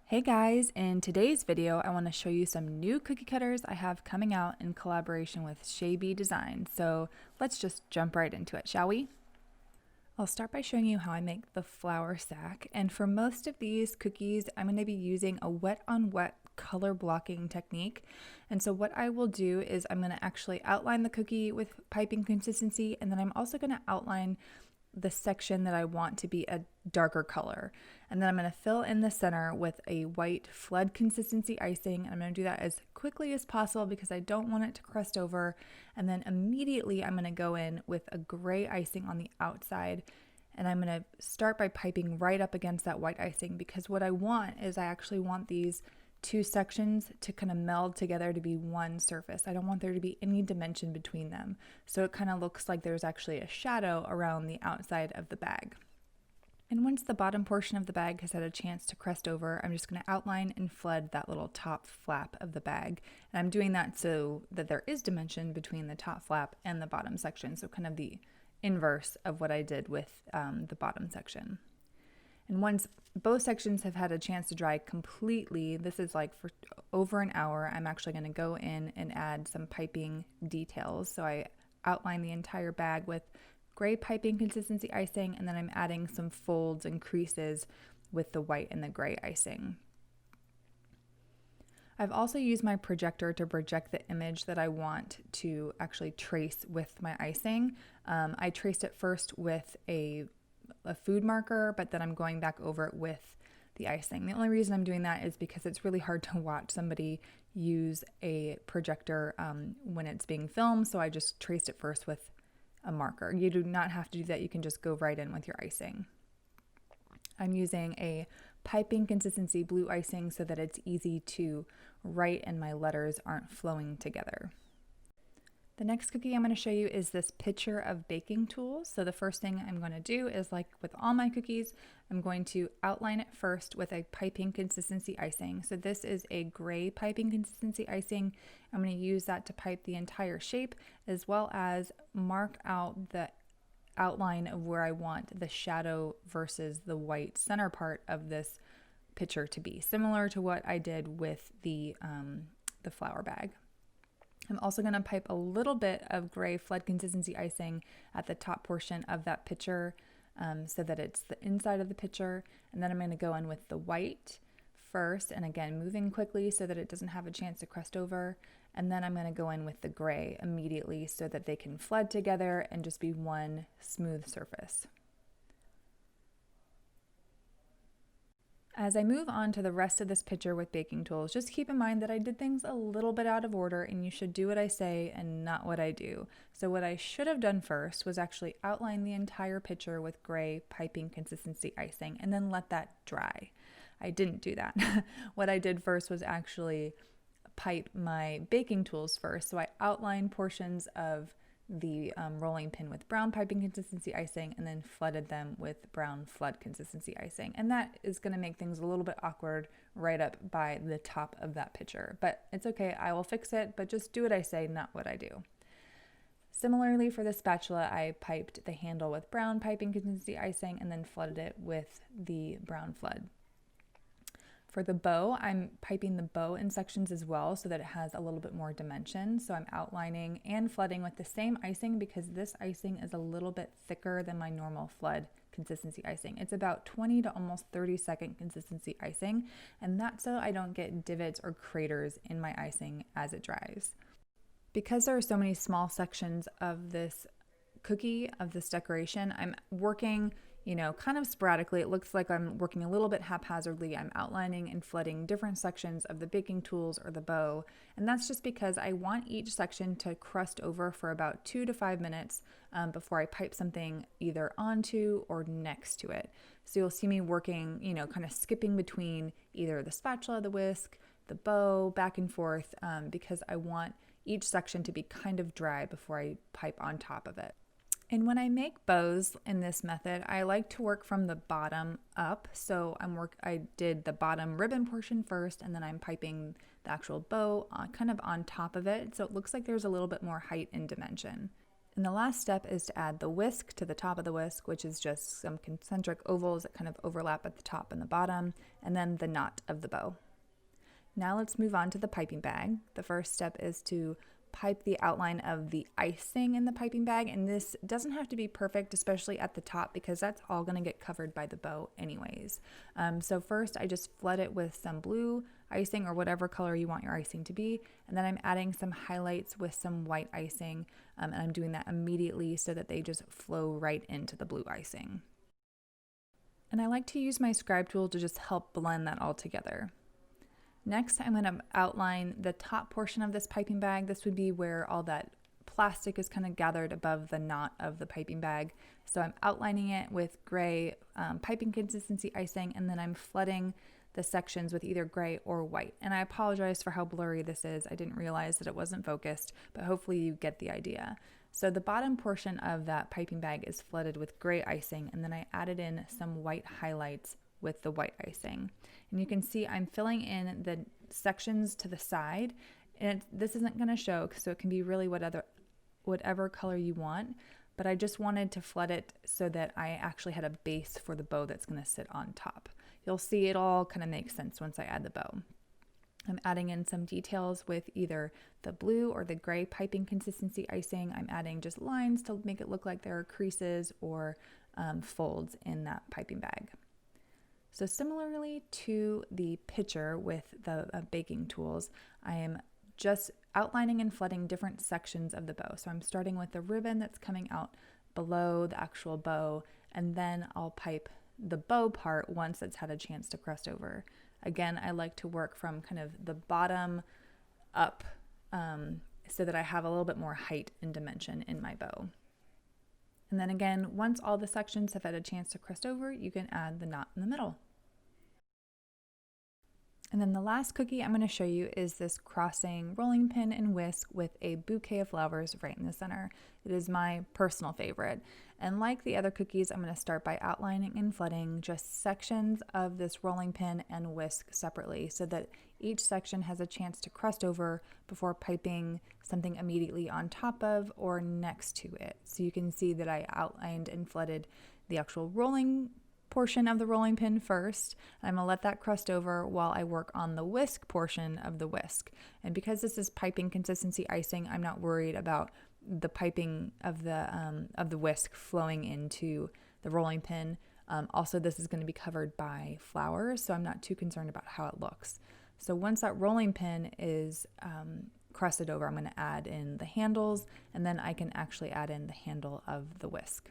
Hey guys, in today's video I want to show you some new cookie cutters I have coming out in collaboration with Shabby Design. So let's just jump right into it, shall we? I'll start by showing you how I make the flour sack, and for most of these cookies I'm going to be using a wet on wet color blocking technique. And so what I will do is I'm going to actually outline the cookie with piping consistency, and then I'm also going to outline the section that I want to be a darker color. And then I'm going to fill in the center with a white flood consistency icing. And I'm going to do that as quickly as possible because I don't want it to crust over. And then immediately I'm going to go in with a gray icing on the outside. And I'm going to start by piping right up against that white icing, because what I want is I actually want these two sections to kind of meld together to be one surface. I don't want there to be any dimension between them. So it kind of looks like there's actually a shadow around the outside of the bag. And once the bottom portion of the bag has had a chance to crust over, I'm just going to outline and flood that little top flap of the bag. And I'm doing that so that there is dimension between the top flap and the bottom section. So kind of the inverse of what I did with the bottom section. And once both sections have had a chance to dry completely, this is like for over an hour, I'm actually going to go in and add some piping details. So I outline the entire bag with gray piping consistency icing, and then I'm adding some folds and creases with the white and the gray icing. I've also used my projector to project the image that I want to actually trace with my icing. I traced it first with a food marker, but then I'm going back over it with the icing. The only reason I'm doing that is because it's really hard to watch somebody use a projector when it's being filmed, so I just traced it first with a marker. You do not have to do that. You can just go right in with your icing. I'm using a piping consistency blue icing so that it's easy to write and my letters aren't flowing together. The next cookie I'm going to show you is this pitcher of baking tools. So the first thing I'm going to do is, like with all my cookies, I'm going to outline it first with a piping consistency icing. So this is a gray piping consistency icing. I'm going to use that to pipe the entire shape, as well as mark out the outline of where I want the shadow versus the white center part of this pitcher to be, similar to what I did with the flour bag. I'm also going to pipe a little bit of gray flood consistency icing at the top portion of that pitcher so that it's the inside of the pitcher. And then I'm going to go in with the white first, and again moving quickly so that it doesn't have a chance to crust over. And then I'm going to go in with the gray immediately so that they can flood together and just be one smooth surface. As I move on to the rest of this pitcher with baking tools, just keep in mind that I did things a little bit out of order, and you should do what I say and not what I do. So what I should have done first was actually outline the entire pitcher with gray piping consistency icing and then let that dry. I didn't do that. What I did first was actually pipe my baking tools first. So I outlined portions of the rolling pin with brown piping consistency icing and then flooded them with brown flood consistency icing. And that is going to make things a little bit awkward right up by the top of that pitcher. But it's okay, I will fix it, but just do what I say, not what I do. Similarly, for the spatula, I piped the handle with brown piping consistency icing and then flooded it with the brown flood. For the bow, I'm piping the bow in sections as well so that it has a little bit more dimension. So I'm outlining and flooding with the same icing because this icing is a little bit thicker than my normal flood consistency icing. It's about 20 to almost 30-second consistency icing, and that's so I don't get divots or craters in my icing as it dries. Because there are so many small sections of this cookie, of this decoration, I'm working kind of sporadically. It looks like I'm working a little bit haphazardly. I'm outlining and flooding different sections of the baking tools or the bow. And that's just because I want each section to crust over for about 2 to 5 minutes before I pipe something either onto or next to it. So you'll see me working, kind of skipping between either the spatula, the whisk, the bow, back and forth, because I want each section to be kind of dry before I pipe on top of it. And when I make bows in this method, I like to work from the bottom up. So I did the bottom ribbon portion first, and then I'm piping the actual bow kind of on top of it. So it looks like there's a little bit more height and dimension. And the last step is to add the whisk to the top of the whisk, which is just some concentric ovals that kind of overlap at the top and the bottom, and then the knot of the bow. Now let's move on to the piping bag. The first step is to pipe the outline of the icing in the piping bag, and this doesn't have to be perfect, especially at the top, because that's all going to get covered by the bow anyways. So first I just flood it with some blue icing or whatever color you want your icing to be, and then I'm adding some highlights with some white icing, and I'm doing that immediately so that they just flow right into the blue icing. And I like to use my scribe tool to just help blend that all together. Next, I'm going to outline the top portion of this piping bag. This would be where all that plastic is kind of gathered above the knot of the piping bag. So I'm outlining it with gray piping consistency icing, and then I'm flooding the sections with either gray or white. And I apologize for how blurry this is. I didn't realize that it wasn't focused, but hopefully you get the idea. So the bottom portion of that piping bag is flooded with gray icing, and then I added in some white highlights with the white icing. And you can see I'm filling in the sections to the side, and this isn't going to show, so it can be really whatever color you want, but I just wanted to flood it so that I actually had a base for the bow that's going to sit on top. You'll see it all kind of makes sense once I add the bow. I'm adding in some details with either the blue or the gray piping consistency icing. I'm adding just lines to make it look like there are creases or folds in that piping bag. So similarly to the pitcher with the baking tools, I am just outlining and flooding different sections of the bow. So I'm starting with the ribbon that's coming out below the actual bow, and then I'll pipe the bow part once it's had a chance to crust over. Again, I like to work from kind of the bottom up so that I have a little bit more height and dimension in my bow. And then again, once all the sections have had a chance to crust over, you can add the knot in the middle. And then the last cookie I'm going to show you is this crossing rolling pin and whisk with a bouquet of flowers right in the center. It is my personal favorite. And like the other cookies, I'm going to start by outlining and flooding just sections of this rolling pin and whisk separately so that each section has a chance to crust over before piping something immediately on top of or next to it. So you can see that I outlined and flooded the actual rolling portion of the rolling pin first. I'm going to let that crust over while I work on the whisk portion of the whisk. And because this is piping consistency icing, I'm not worried about the piping of the whisk flowing into the rolling pin. Also, this is going to be covered by flowers, so I'm not too concerned about how it looks. So once that rolling pin is crusted over, I'm going to add in the handles, and then I can actually add in the handle of the whisk.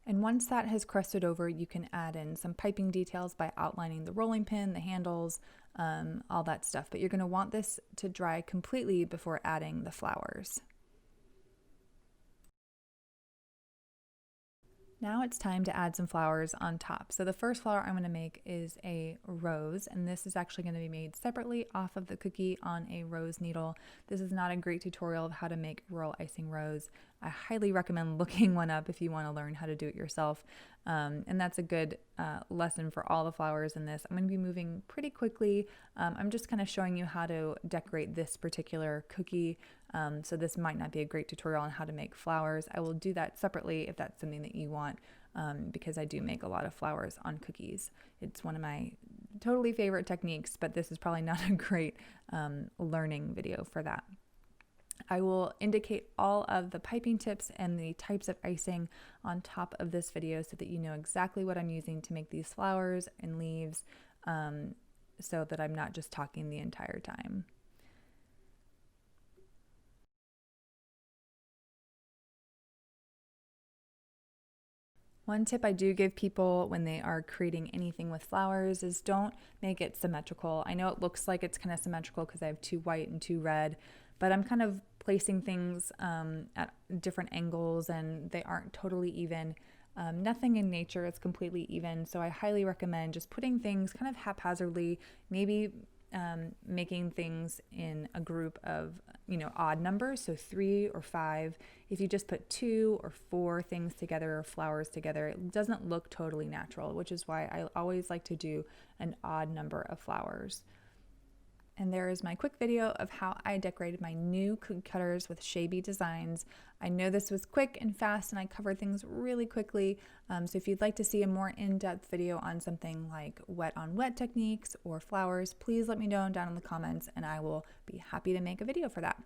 And once that has crusted over, you can add in some piping details by outlining the rolling pin, the handles, all that stuff. But you're going to want this to dry completely before adding the flowers. Now it's time to add some flowers on top. So the first flower I'm going to make is a rose, and this is actually going to be made separately off of the cookie on a rose needle. This is not a great tutorial of how to make royal icing rose. I highly recommend looking one up if you want to learn how to do it yourself. And that's a good lesson for all the flowers in this. I'm going to be moving pretty quickly. I'm just kind of showing you how to decorate this particular cookie. So this might not be a great tutorial on how to make flowers. I will do that separately if that's something that you want, because I do make a lot of flowers on cookies. It's one of my totally favorite techniques, but this is probably not a great learning video for that. I will indicate all of the piping tips and the types of icing on top of this video so that you know exactly what I'm using to make these flowers and leaves, so that I'm not just talking the entire time. One tip I do give people when they are creating anything with flowers is don't make it symmetrical. I know it looks like it's kind of symmetrical because I have 2 white and 2 red, but I'm kind of placing things at different angles and they aren't totally even. Nothing in nature is completely even, so I highly recommend just putting things kind of haphazardly, maybe making things in a group of, odd numbers, so 3 or 5. If you just put 2 or 4 things together or flowers together, it doesn't look totally natural, which is why I always like to do an odd number of flowers. And there is my quick video of how I decorated my new cookie cutters with shabby designs. I know this was quick and fast and I covered things really quickly. So if you'd like to see a more in-depth video on something like wet on wet techniques or flowers, please let me know down in the comments and I will be happy to make a video for that.